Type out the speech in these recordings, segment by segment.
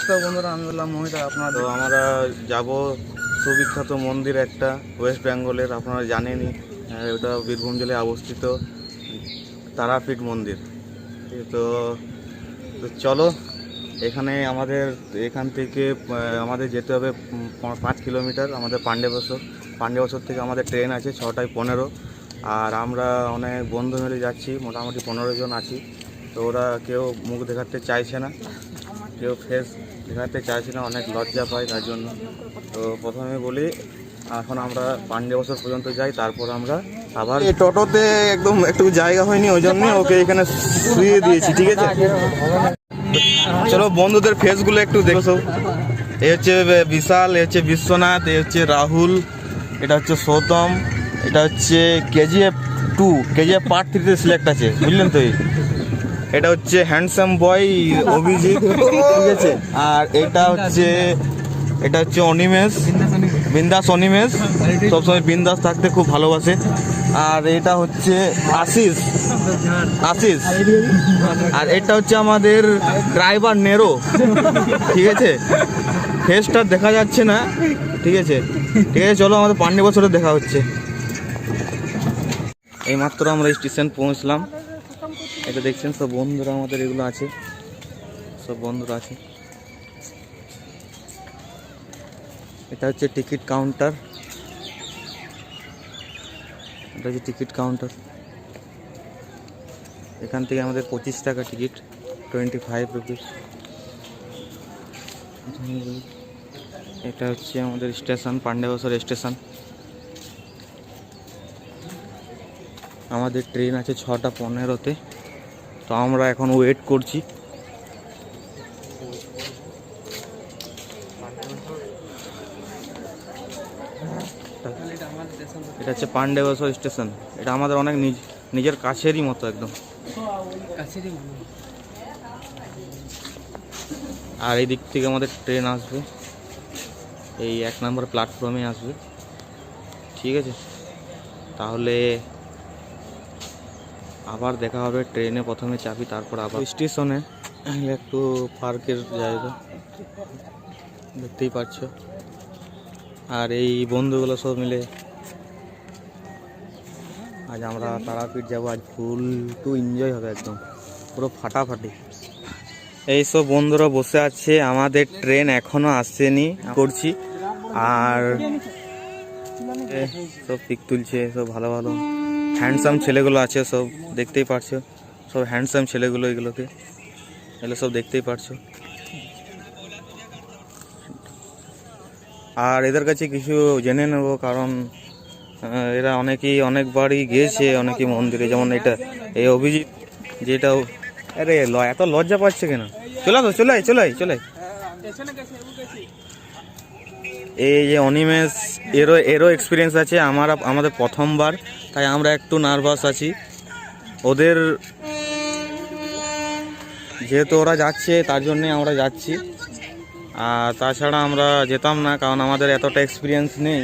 নমস্কার বন্ধুরা, আমি বললাম মোহিত। আপনারা তো আমরা যাব সুবিখ্যাত মন্দির একটা ওয়েস্ট বেঙ্গলের, আপনারা জানেনই, ওটা বীরভূম জেলায় অবস্থিত তারাপীঠ মন্দির। তো চলো, এখানে এখান থেকে আমাদের যেতে হবে 5 কিলোমিটার। আমাদের পাণ্ডেবছর থেকে আমাদের ট্রেন আছে 6টায় 15, আর আমরা অনেক বন্ধু মিলে যাচ্ছি, মোটামুটি 15 জন আছি। তো ওরা কেউ মুখ দেখাতে চাইছে না, কেউ ফেস দেখাতে চাইছে না, অনেক লজ্জা পায় তার জন্য। তো প্রথমে বলি, এখন আমরা পাণ্ডেবছর পর্যন্ত যাই, তারপর আমরা আবার এই টোটোতে একদম একটু জায়গা হয়নি, ওই জন্য ওকে এখানে শুয়ে দিয়েছি, ঠিক আছে? চলো বন্ধুদের ফেসগুলো একটু দেখো। এ হচ্ছে বিশাল, এ হচ্ছে বিশ্বনাথ, এ হচ্ছে রাহুল, এটা হচ্ছে সৌতম, এটা হচ্ছে কেজিএফ 2, কেজিএফ পার্ট 3-তে সিলেক্ট আছে, বুঝলেন তো? এটা হচ্ছে হ্যান্ডসাম বয় অভিজিৎ, ঠিক আছে? আর এটা হচ্ছে অনিমেষ, বিন্দাস অনিমেষ, সবসময় বিন্দাস থাকতে খুব ভালোবাসে। আর এটা হচ্ছে আশিস, আর এটা হচ্ছে আমাদের ড্রাইভার নেরো, ঠিক আছে? ফেসটা দেখা যাচ্ছে না, ঠিক আছে? চলো, আমাদের পাণ্ডেবছরে দেখা হচ্ছে। এইমাত্র আমরা স্টেশন পৌঁছলাম। এটা দেখছেন সব বন্ধুরা আমাদের, এগুলো আছে, সব বন্ধুরা আছে। এটা হচ্ছে টিকিট কাউন্টার, এখান থেকে আমাদের 25 টাকা টিকিট, 25 রুপিস। এটা হচ্ছে আমাদের স্টেশন, পাণ্ডেবছর স্টেশন। আমাদের ট্রেন আছে 6টা 15-তে, তো আমরা এখন ওয়েট করছি। এটা হচ্ছে পাণ্ডেবছর স্টেশন, এটা আমাদের অনেক নিজের কাছেরই মতো, একদম কাছেরই। আর এই দিক থেকে আমাদের ট্রেন আসবে, এই 1 নম্বর প্ল্যাটফর্মে আসবে, ঠিক আছে? তাহলে আবার দেখা হবে ট্রেনে, প্রথমে চাপি, তারপর আবার স্টেশনে। একটু পার্কের জায়গা দেখতেই পাচ্ছ। আর এই বন্ধুগুলো সব মিলে আজ আমরা তারাপীঠ যাবো, আজ ফুল টু এনজয় হবে, একদম পুরো ফাটাফাটি। এইসব বন্ধুরা বসে আছে, আমাদের ট্রেন এখনো আসেনি করছি। আর সব পিক তুলছে, সব ভালো ভালো হ্যান্ডসাম ছেলেগুলো আছে, সব দেখতেই পারছো, সব হ্যান্ডসাম ছেলেগুলো, এগুলো সব দেখতেই পারছো। আর এদের কাছে কিছু জেনে নেবো, কারণ এরা অনেকবারই গিয়েছে, অনেকেই মন্দিরে, যেমন এই অভিজিৎ, যেটা আরে এত লজ্জা পাচ্ছে কেন? চলে এই যে অনিমেষ, এরও এক্সপিরিয়েন্স আছে, আমাদের প্রথমবার, তাই আমরা একটু নার্ভাস আছি। ওদের যেহেতু ওরা যাচ্ছে, তার জন্যে আমরা যাচ্ছি, আর তাছাড়া আমরা যেতাম না, কারণ আমাদের এতটা এক্সপিরিয়েন্স নেই।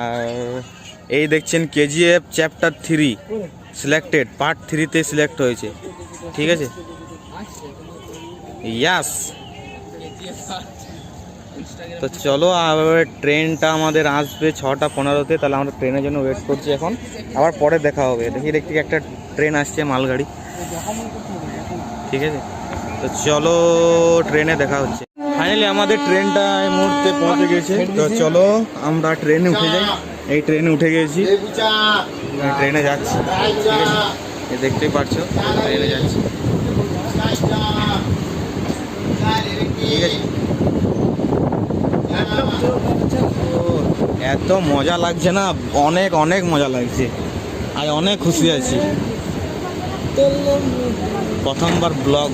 আর এই দেখছেন কেজিএফ চ্যাপ্টার 3 সিলেক্টেড, পার্ট 3-তে সিলেক্ট হয়েছে, ঠিক আছে? ইয়াস। তো চলো, আবার ট্রেনটা আমাদের আসবে 6টা 15-তে, তাহলে আমরা ট্রেনের জন্য ওয়েট করছি এখন, আবার পরে দেখা হবে। দেখি একটা ট্রেন আসছে, মালগাড়ি, ঠিক আছে? তো চলো, ট্রেনে দেখা হচ্ছে। ফাইনালি আমাদের ট্রেনটা এই মুহূর্তে পৌঁছে গেছে। তো চলো, আমরা ট্রেনে উঠে যাই। এই ট্রেনে উঠে গেছি, ট্রেনে যাচ্ছি, ঠিক আছে? দেখতেই পারছো, ট্রেনে যাচ্ছি, ঠিক আছে? এত মজা লাগছে না, অনেক মজা লাগছে, আর অনেক খুশি আছি। প্রথমবার ব্লগ,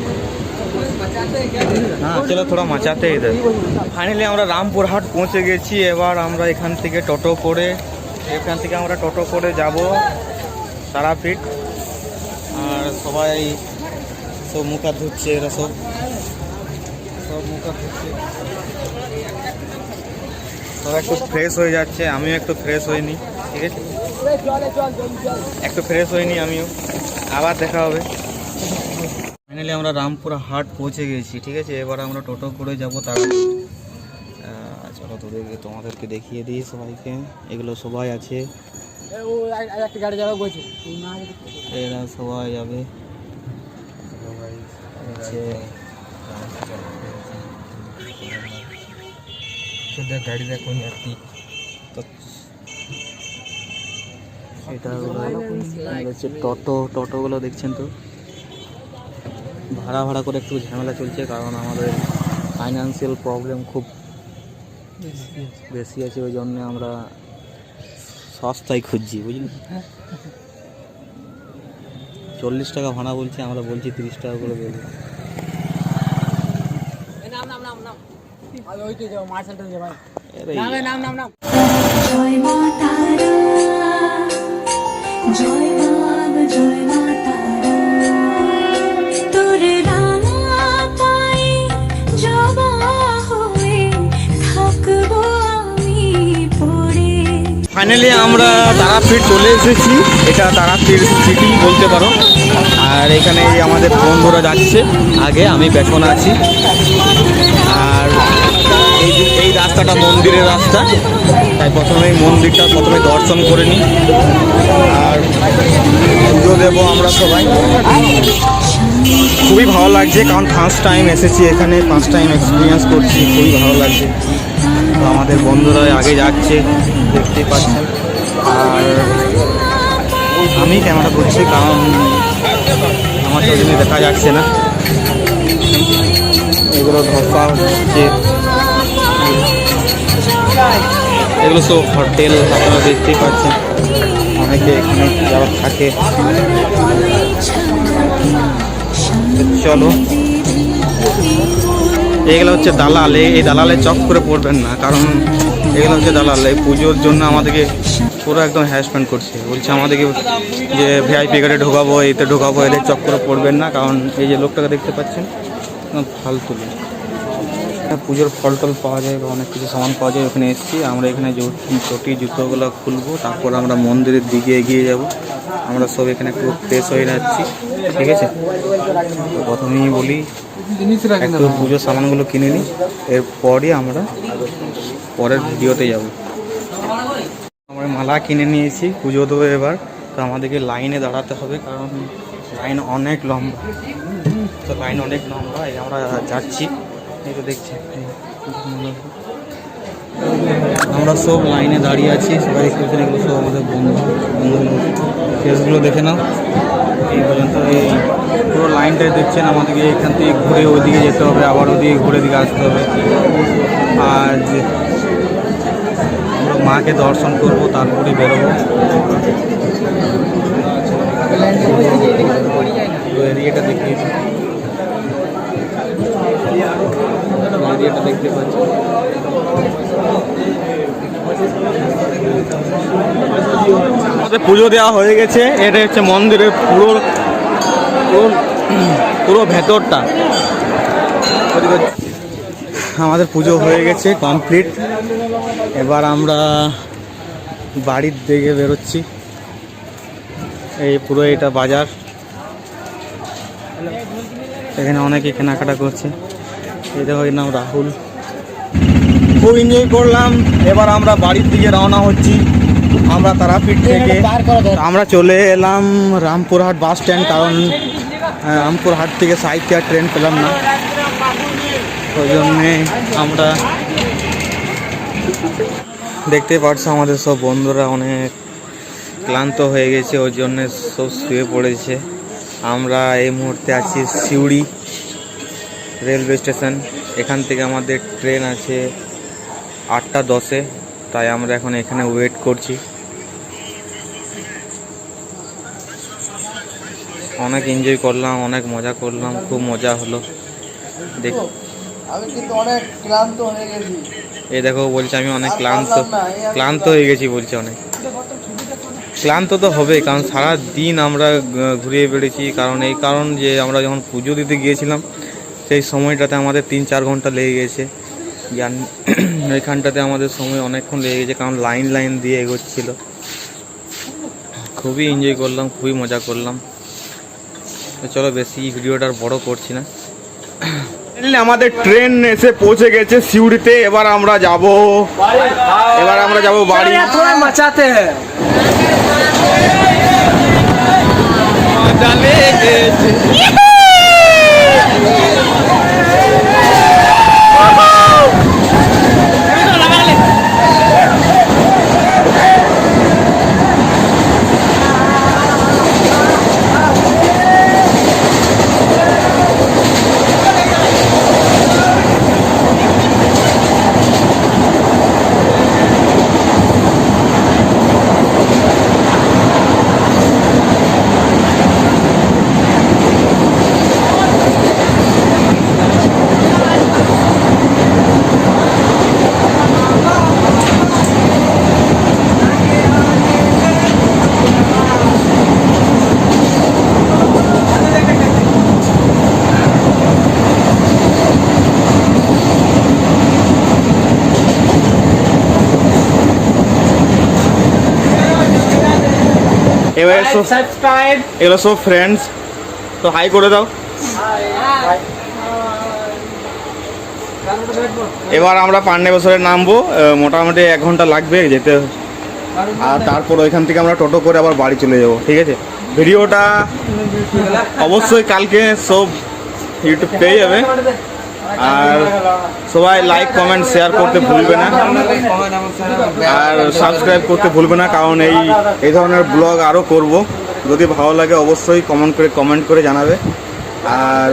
হ্যাঁ চলো থোড়া মাচাতে ইধর। ফাইনালি আমরা রামপুরহাট পৌঁছে গেছি। এবার আমরা এখান থেকে টোটো করে যাব তারাপীঠ। আর সবাই সব মুখ হাত ধুচ্ছে, এরা সব মুখ হাত ধুচ্ছে, সব একটু ফ্রেশ হয়ে যাচ্ছে। আমিও একটু ফ্রেশ হইনি, ঠিক আছে? একটু ফ্রেশ হইনি আমিও। আবার দেখা হবে। ফাইনালি আমরা রামপুরা হাট পৌঁছে গেছি, ঠিক আছে। এবার আমরা টোটো করে যাবো তারাপীঠ। চলো তোমাদেরকে দেখিয়ে দিই সবাইকে, এগুলো সবাই আছে, এরা সবাই যাবে। গাড়ি দেখুন এটা হচ্ছে টোটোগুলো দেখছেন তো, ভাড়া করে একটু ঝামেলা চলছে, কারণ আমাদের ফাইন্যান্সিয়াল প্রবলেম খুব বেশি আছে, ওই জন্য আমরা সস্তায় খুঁজছি, বুঝলি। 40 টাকা ভাড়া বলছি, আমরা বলছি 30 টাকা করে দেবো। জয় মা তারা, জয় মা, জয় মা তারা, তোর রাঙা পায়ে জবা হয়ে থাকবো আমি পড়ে। ফাইনালি আমরা তারাপীঠ চলে এসেছি, এটা তারাপীঠ সিটি বলতে পারো। আর এখানে আমাদের বন্ধুরা যাচ্ছে আগে, আমি পেছনে আছি। আর এই রাস্তাটা মন্দিরের রাস্তা, তাই প্রথমে মন্দিরটা দর্শন করে নিই, আর পুজো দেবো আমরা সবাই। খুবই ভালো লাগছে, কারণ ফার্স্ট টাইম এসেছি এখানে, ফার্স্ট টাইম এক্সপিরিয়েন্স করছি, খুবই ভালো লাগছে। তো আমাদের বন্ধুরা আগে যাচ্ছে, দেখতে পাচ্ছেন। আর আমি ক্যামেরা করছি, কারণ আমার তো জন্য দেখা যাচ্ছে না। এগুলো ধসা হচ্ছে, এগুলো সব হোটেল, আপনারা দেখতেই পাচ্ছেন। অনেকে এখানে যারা থাকে। চলো, এগুলো হচ্ছে দালাল, এই দালালে চক করে পড়বেন না, কারণ এগুলো হচ্ছে দালাল। এই পুজোর জন্য আমাদেরকে পুরো একদম হ্যারাসমেন্ট করছে, বলছে আমাদেরকে যে ভিআইপি গাড়ি ঢোকাবো, এতে ঢোকাবো, এদের চক করে পড়বেন না, কারণ এই যে লোকটাকে দেখতে পাচ্ছেন ফালতু। পুজোর ফল টল পাওয়া যায় বা অনেক কিছু সামান পাওয়া যায়, ওখানে এসেছি আমরা। এখানে চটি জুতোগুলো খুলবো, তারপর আমরা মন্দিরের দিকে এগিয়ে যাব। আমরা সব এখানে একটু ফ্রেশ হয়ে যাচ্ছি, ঠিক আছে। তো প্রথমেই বলি একটু পুজোর সামানগুলো কিনে নিই, এরপরই আমরা পরের ভিডিওতে যাব। আমরা মালা কিনে নিয়েছি, পুজো দেবো এবার। তো আমাদেরকে লাইনে দাঁড়াতে হবে, কারণ লাইন অনেক লম্বা। তো লাইন অনেক লম্বা, এই আমরা যাচ্ছি, এই তো দেখছি আমরা সব লাইনে দাঁড়িয়ে আছি, সবাই দেখতে পাচ্ছেন। এগুলো সব আমাদের বন্ধুগুলো, ফেসগুলো দেখে নাও। এই পর্যন্ত এই পুরো লাইনটাই দেখছেন। আমাদেরকে এখান থেকে ঘুরে ওইদিকে যেতে হবে, আবার ওদিকে ঘুরে দিকে আসতে হবে। আর আমরা মাকে দর্শন করবো, তারপরে বেরোবো। এরিয়াটা দেখিয়ে এরিয়াটা দেখতে পাচ্ছি। আমাদের পুজো দেওয়া হয়ে গেছে। এটা হচ্ছে মন্দিরের পুরো ভেতরটা। আমাদের পুজো হয়ে গেছে কমপ্লিট। এবার আমরা বাড়ির দিকে বেরোচ্ছি। এই পুরো এটা বাজার, এখানে অনেকে কেনাকাটা করছে। এই দেখো, এর নাম রাহুল। খুব এনজয় করলাম। এবার আমরা বাড়ির দিকে রওনা হচ্ছি। আমরা তারাপীঠ থেকে আমরা চলে এলাম রামপুরহাট বাস স্ট্যান্ড, কারণ রামপুরহাট থেকে সাইডে আর ট্রেন পেলাম না, ওই জন্যে আমরা দেখতে পাচ্ছি আমাদের সব বন্ধুরা অনেক ক্লান্ত হয়ে গেছে, ওই জন্যে সব শুয়ে পড়েছে। আমরা এই মুহূর্তে আছি সিউড়ি রেলওয়ে স্টেশন। এখান থেকে আমাদের ট্রেন আছে 8:10-এ, তাই আমরা এখন এখানে ওয়েট করছি। অনেক এনজয় করলাম, অনেক মজা করলাম, খুব মজা হলো। দেখ, আমি কিন্তু অনেক ক্লান্ত হয়ে গেছি। এই দেখো বলছে আমি অনেক ক্লান্ত হয়ে গেছি, বলছে অনেক ক্লান্ত তো হবেই, কারণ সারা দিন আমরা ঘুরিয়ে বেড়েছি। কারণ যে আমরা যখন পুজো দিতে গিয়েছিলাম সেই সময়টাতে আমাদের 3-4 ঘন্টা লেগে গেছে। ওইখানটাতে আমাদের সময় অনেকক্ষণ লেগে গেছে, কারণ লাইন দিয়ে এগোচ্ছিল। খুবই এনজয় করলাম, খুবই মজা করলাম। তো চলো বেশি ভিডিওটা আর বড় করছি না। আমাদের ট্রেন এসে পৌঁছে গেছে সিউড়িতে। এবার আমরা যাব বাড়ি। मचाते हैं এবার এগুলো সব ফ্রেন্ডস, তো হাই করে দাও। এবার আমরা পান্ডেশ্বরে নামবো, মোটামুটি 1 ঘন্টা লাগবে যেতে, আর তারপর ওইখান থেকে আমরা টোটো করে আবার বাড়ি চলে যাবো। ঠিক আছে, ভিডিওটা অবশ্যই কালকে সব ইউটিউব পেয়ে যাবে। আর সবাই লাইক কমেন্ট শেয়ার করতে ভুলবে না, আর সাবস্ক্রাইব করতে ভুলবে না, কারণ এই ধরনের ব্লগ আরও করব। যদি ভালো লাগে অবশ্যই কমেন্ট করে জানাবে। আর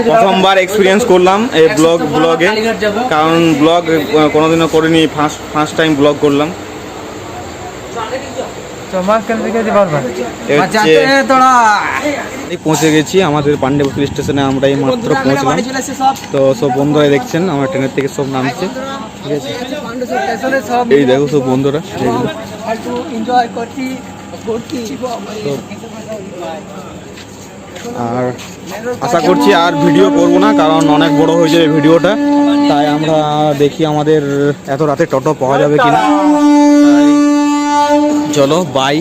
প্রথমবার এক্সপিরিয়েন্স করলাম এই ব্লগে, কারণ ব্লগ কোনোদিনও করিনি, ফার্স্ট টাইম ব্লগ করলাম। পৌঁছে গেছি আমাদের পান্ডেবপুর স্টেশনে, আমরা এই মাত্র পৌঁছলাম। তো সব বন্ধুরা দেখছেন আমার ট্রেনের থেকে সব নামছে। ঠিক আছে, এই দেখো সব বন্ধুরা, আর আশা করছি আর ভিডিও করব না, কারণ অনেক বড় হয়ে যাবে ভিডিওটা। তাই আমরা দেখি আমাদের এত রাতে টোটো পাওয়া যাবে কিনা। চলো বাই,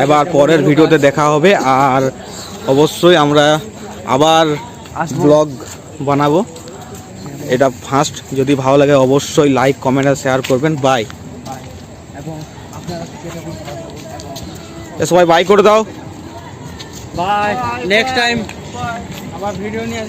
এবার পরের ভিডিওতে দেখা হবে। আর অবশ্যই আমরা আবার ব্লগ বানাবো, এটা ফার্স্ট। যদি ভালো লাগে অবশ্যই লাইক কমেন্ট আর শেয়ার করবেন। বাই, সবাই বাই করে দাও। बाय नेक्स्ट टाइम আবার ভিডিও নিয়ে